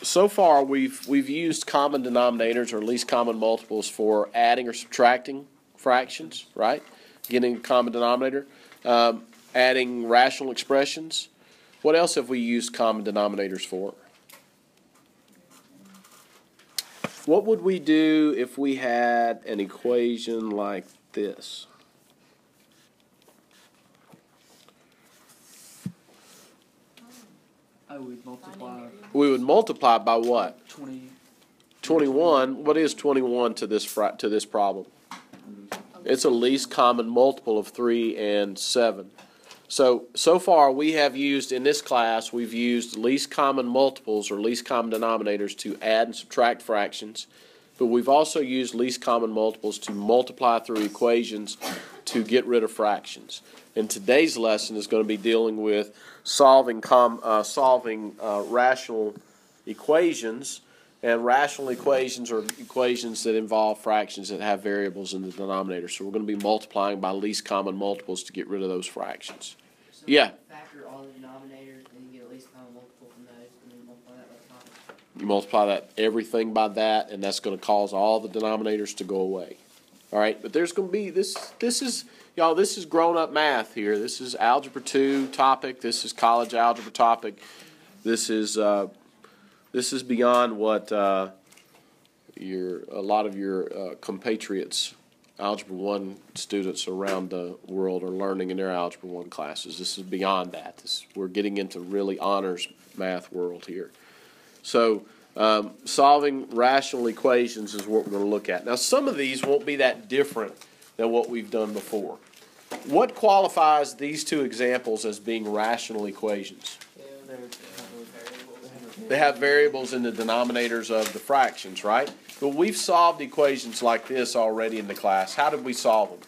so far we've used common denominators or least common multiples for adding or subtracting fractions, right? Getting a common denominator, adding rational expressions. What else have we used common denominators for? What would we do if we had an equation like this? We'd multiply. We would multiply by what? 20. 21. What is 21 to this problem? It's a least common multiple of 3 and 7. So far we have used, in this class, we've used least common multiples or least common denominators to add and subtract fractions, but we've also used least common multiples to multiply through equations to get rid of fractions. And today's lesson is going to be dealing with solving rational equations, and rational equations are equations that involve fractions that have variables in the denominator. So we're going to be multiplying by least common multiples to get rid of those fractions. So Yeah. Factor all the denominators and you get at least common multiple from those, and then multiply that by the top. You multiply that everything by that, and that's going to cause all the denominators to go away. All right, but there's going to be this is y'all. This is grown-up math here. This is Algebra 2 topic. This is college algebra topic. This is beyond what a lot of your compatriots, Algebra 1 students around the world, are learning in their Algebra 1 classes. This is beyond that. We're getting into really honors math world here. So solving rational equations is what we're going to look at. Now, some of these won't be that different than what we've done before. What qualifies these two examples as being rational equations? They have variables in the denominators of the fractions, right? But we've solved equations like this already in the class. How did we solve them?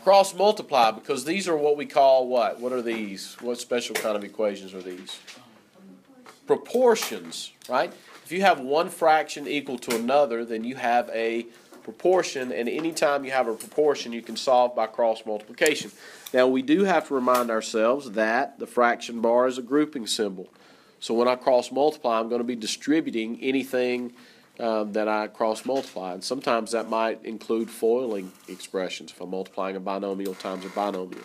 Cross multiply, because these are what we call what? What are these? What special kind of equations are these? Proportions, right? If you have one fraction equal to another, then you have a proportion, and anytime you have a proportion, you can solve by cross multiplication. Now, we do have to remind ourselves that the fraction bar is a grouping symbol. So when I cross multiply, I'm going to be distributing anything that I cross multiply. And sometimes that might include foiling expressions if I'm multiplying a binomial times a binomial.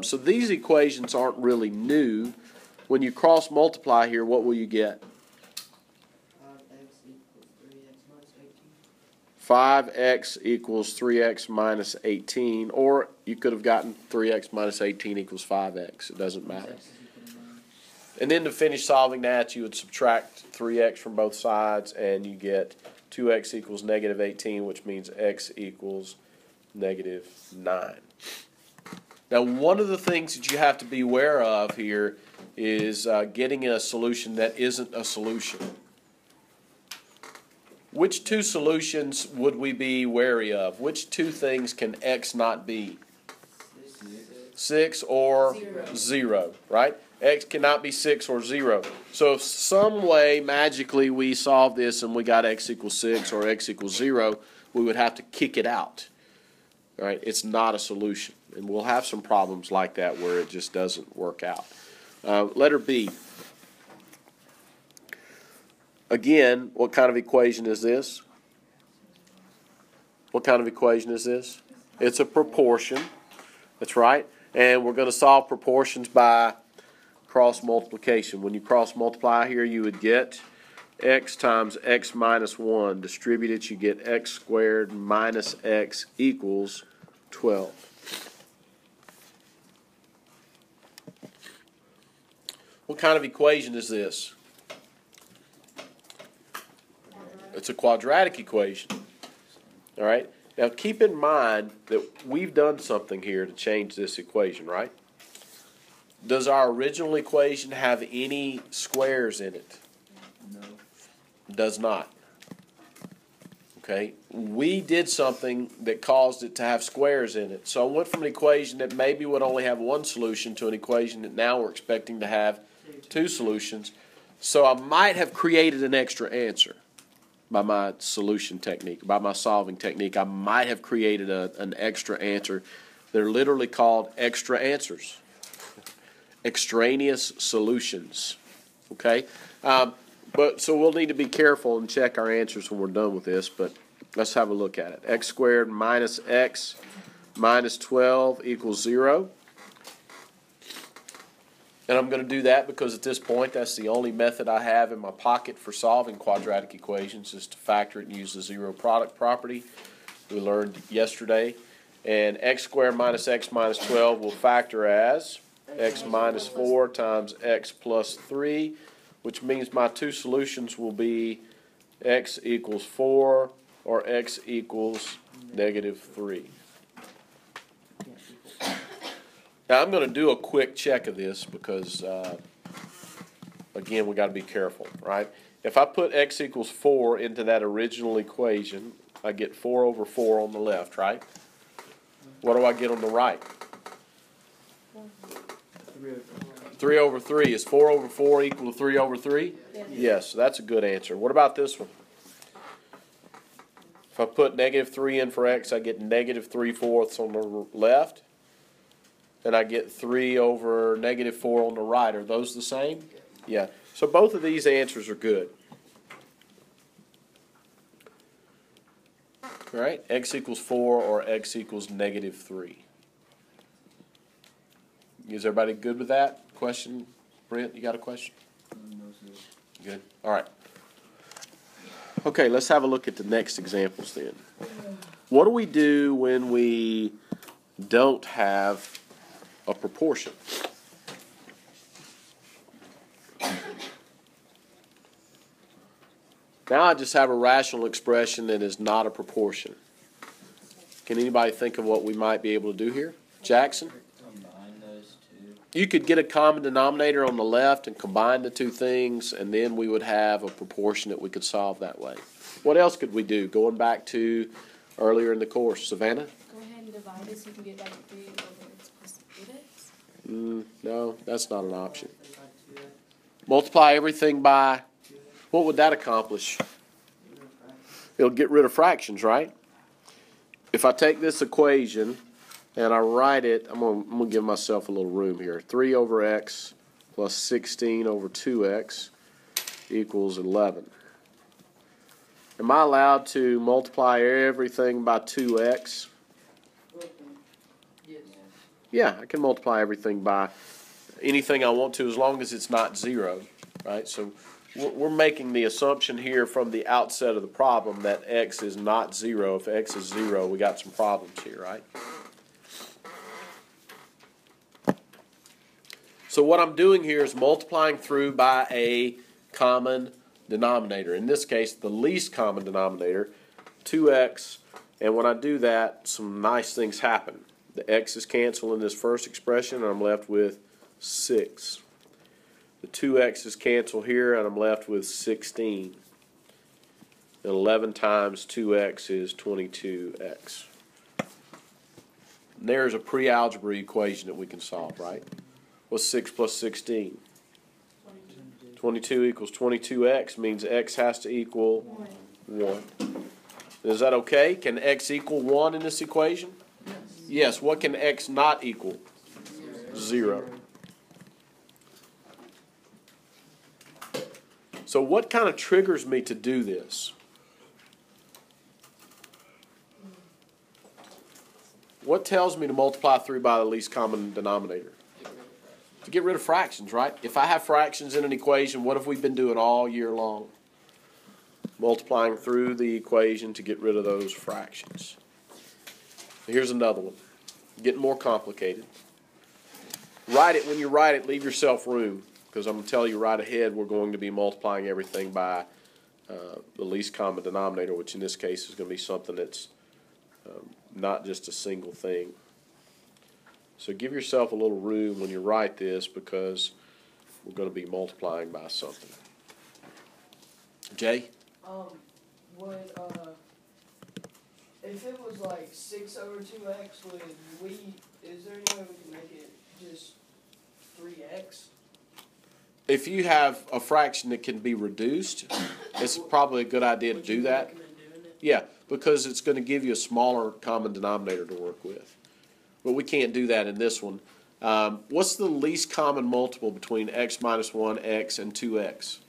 So these equations aren't really new. When you cross multiply here, what will you get? 5x equals 3x minus 18, or you could have gotten 3x minus 18 equals 5x. It doesn't matter. And then to finish solving that, you would subtract 3x from both sides, and you get 2x equals negative 18, which means x equals negative 9. Now, one of the things that you have to be aware of here is getting a solution that isn't a solution. Which two solutions would we be wary of? Which two things can x not be? 6 or 0, right? X cannot be 6 or 0. So if some way magically we solve this and we got x equals 6 or x equals 0, we would have to kick it out. All right? It's not a solution. And we'll have some problems like that where it just doesn't work out. Letter B. Again, what kind of equation is this? What kind of equation is this? It's a proportion. That's right. And we're going to solve proportions by cross multiplication. When you cross multiply here, you would get x times x minus 1. Distributed, you get x squared minus x equals 12. What kind of equation is this? It's a quadratic equation. All right? Now keep in mind that we've done something here to change this equation, right? Does our original equation have any squares in it? No. Does not. Okay? We did something that caused it to have squares in it. So I went from an equation that maybe would only have one solution to an equation that now we're expecting to have two solutions. So I might have created an extra answer by my solution technique, by my solving technique. I might have created an extra answer. They're literally called extra answers. Extraneous solutions. Okay? But so we'll need to be careful and check our answers when we're done with this, but let's have a look at it. X squared minus x minus 12 equals 0. And I'm going to do that because at this point that's the only method I have in my pocket for solving quadratic equations is to factor it and use the zero product property we learned yesterday. And x squared minus x minus 12 will factor as x minus 4 times x plus 3, which means my two solutions will be x equals 4 or x equals negative 3. Now I'm going to do a quick check of this because, again, we got to be careful, right? If I put x equals 4 into that original equation, I get 4 over 4 on the left, right? What do I get on the right? 3 over 3. Is 4 over 4 equal to 3 over 3? Yes, so that's a good answer. What about this one? If I put negative 3 in for x, I get negative 3/4 on the left. And I get 3 over negative 4 on the right. Are those the same? Yeah. So both of these answers are good. All right, x equals 4 or x equals negative 3. Is everybody good with that? Question? Brent, you got a question? No, sir. Good. All right. Okay, let's have a look at the next examples then. What do we do when we don't have a proportion? Now I just have a rational expression that is not a proportion. Can anybody think of what we might be able to do here? Jackson? Combine those two. You could get a common denominator on the left and combine the two things, and then we would have a proportion that we could solve that way. What else could we do? Going back to earlier in the course. Savannah? Go ahead and divide it so you can get back 3 over x plus 8x. No, that's not an option. Multiply everything by, what would that accomplish? It'll get rid of fractions, right? If I take this equation and I write it, I'm gonna give myself a little room here. 3 over x plus 16 over 2x equals 11. Am I allowed to multiply everything by 2x? Yes. Yeah, I can multiply everything by anything I want to as long as it's not 0, right? So we're making the assumption here from the outset of the problem that x is not 0. If x is 0, we got some problems here, right? So what I'm doing here is multiplying through by a common denominator. In this case, the least common denominator, 2x. And when I do that, some nice things happen. The x's cancel in this first expression, and I'm left with 6. The 2x's cancel here, and I'm left with 16. And 11 times 2x is 22x. And there's a pre-algebra equation that we can solve, right? What's 6 plus 16? 22 equals 22x, means x has to equal 1. Is that okay? Can x equal 1 in this equation? Yes. What can x not equal? 0. So what kind of triggers me to do this? What tells me to multiply through by the least common denominator? To get rid of fractions, right? If I have fractions in an equation, what have we been doing all year long? Multiplying through the equation to get rid of those fractions. Here's another one. Getting more complicated. Write it. When you write it, leave yourself room, because I'm going to tell you right ahead we're going to be multiplying everything by the least common denominator, which in this case is going to be something that's not just a single thing. So give yourself a little room when you write this, because we're going to be multiplying by something. Jay? Would if it was like 6 over 2x, is there any way we can make it just 3x? If you have a fraction that can be reduced, it's probably a good idea to do that. Yeah, because it's going to give you a smaller common denominator to work with. But we can't do that in this one. What's the least common multiple between x minus 1x and 2x?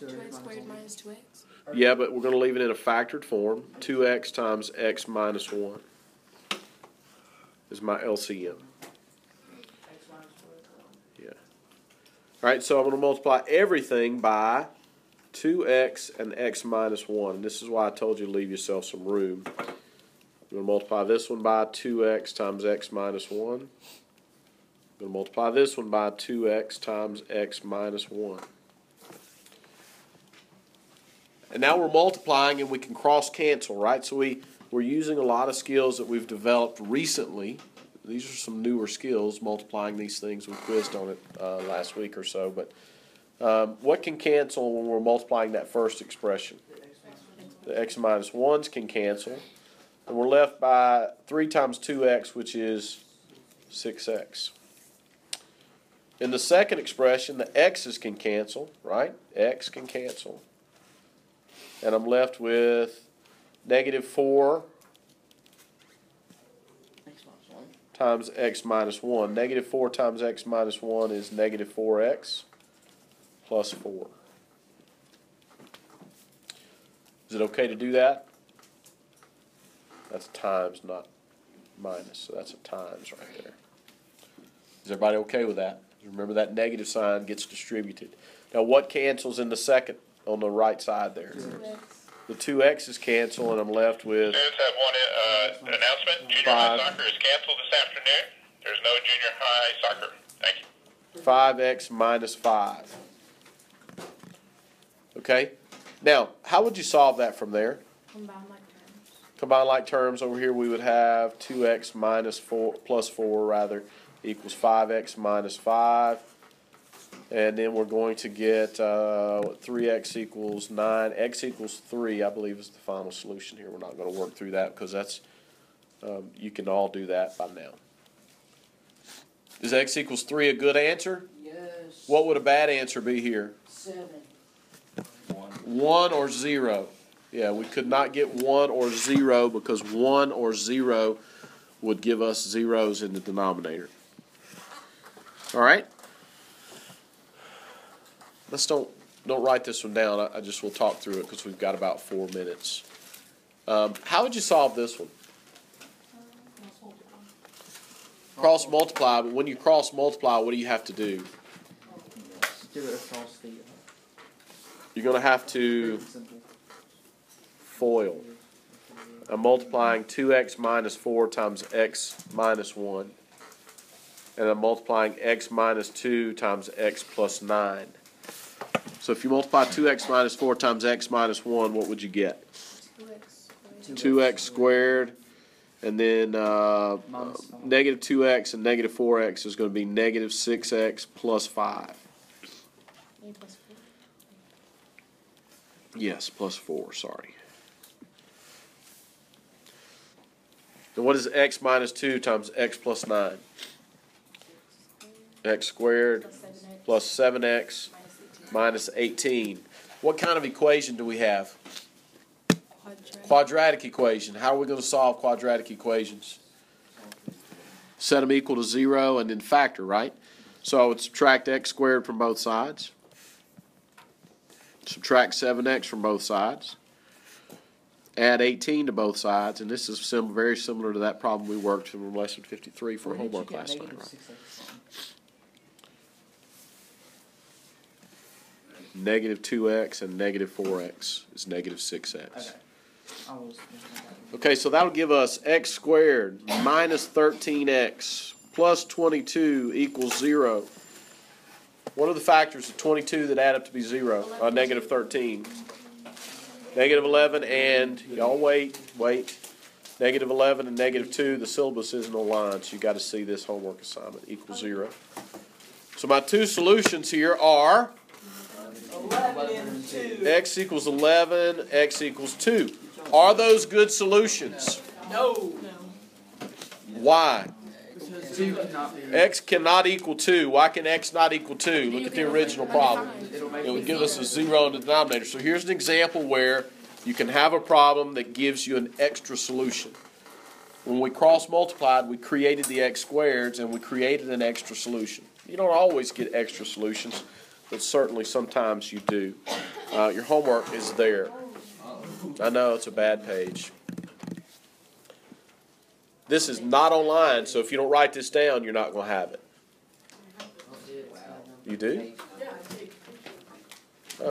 2x squared minus 2x. Yeah, but we're going to leave it in a factored form. 2x times x minus 1 is my LCM. Yeah. All right, so I'm going to multiply everything by 2x and x minus 1. And this is why I told you to leave yourself some room. I'm going to multiply this one by 2x times x minus 1. I'm going to multiply this one by 2x times x minus 1. And now we're multiplying and we can cross-cancel, right? So we're using a lot of skills that we've developed recently. These are some newer skills, multiplying these things. We quizzed on it last week or so. But what can cancel when we're multiplying that first expression? The x minus 1s can cancel. And we're left by 3 times 2x, which is 6x. In the second expression, the x's can cancel, right? X can cancel. And I'm left with negative 4 times x minus 1. Negative 4 times x minus 1 is negative 4x plus 4. Is it okay to do that? That's times, not minus. So that's a times right there. Is everybody okay with that? Remember that negative sign gets distributed. Now what cancels in the second on the right side there? 2x. The 2x's cancel, and I'm left with Students have one announcement. Junior high soccer is canceled this afternoon. There's no junior high soccer. Thank you. 5x minus 5. Okay? Now, how would you solve that from there? Combine like terms. Combine like terms. Over here we would have 2x minus 4, plus 4 rather, equals 5x minus 5. And then we're going to get 3x equals 9. X equals 3, I believe, is the final solution here. We're not going to work through that because that's you can all do that by now. Is x equals 3 a good answer? Yes. What would a bad answer be here? 7. 1 or 0. Yeah, we could not get 1 or 0 because 1 or 0 would give us zeros in the denominator. All right? Let's don't write this one down. I just will talk through it because we've got about 4 minutes. How would you solve this one? Cross multiply, but when you cross multiply, what do you have to do? Do it across the. You're going to have to Simple. FOIL. I'm multiplying 2x minus 4 times x minus 1. And I'm multiplying x minus 2 times x plus 9. So if you multiply 2x minus 4 times x minus 1, what would you get? 2x squared. 2x squared. And then negative 2x and negative 4x is going to be negative 6x plus 5. A plus 4. Yes, plus 4, sorry. And what is x minus 2 times x plus 9? X squared Plus 7x. plus 7x minus 18. What kind of equation do we have? Quadratic equation. How are we going to solve quadratic equations? Set them equal to 0 and then factor, right? So I would subtract x squared from both sides. Subtract 7x from both sides. Add 18 to both sides. And this is very similar to that problem we worked from lesson 53 for homework last night, right? Negative 2x and negative 4x is negative 6x. Okay. Okay, so that'll give us x squared minus 13x plus 22 equals 0. What are the factors of 22 that add up to be 0? Negative 13. Negative 11 and, y'all wait. Negative 11 and negative 2, the syllabus isn't online, so you got to see this homework assignment, equals 0. So my two solutions here are 11 and 2. x equals 11, x equals 2. Are those good solutions? No. Why? Because 2 cannot be. X cannot equal 2. Why can x not equal 2? Look at the original problem. It'll make It would give us a 0 in the denominator. So here's an example where you can have a problem that gives you an extra solution. When we cross-multiplied, we created the x squareds, and we created an extra solution. You don't always get extra solutions, but certainly sometimes you do. Your homework is there. I know it's a bad page. This is not online, so if you don't write this down, you're not going to have it. I'll do it. So I don't You do? page. Yeah, I take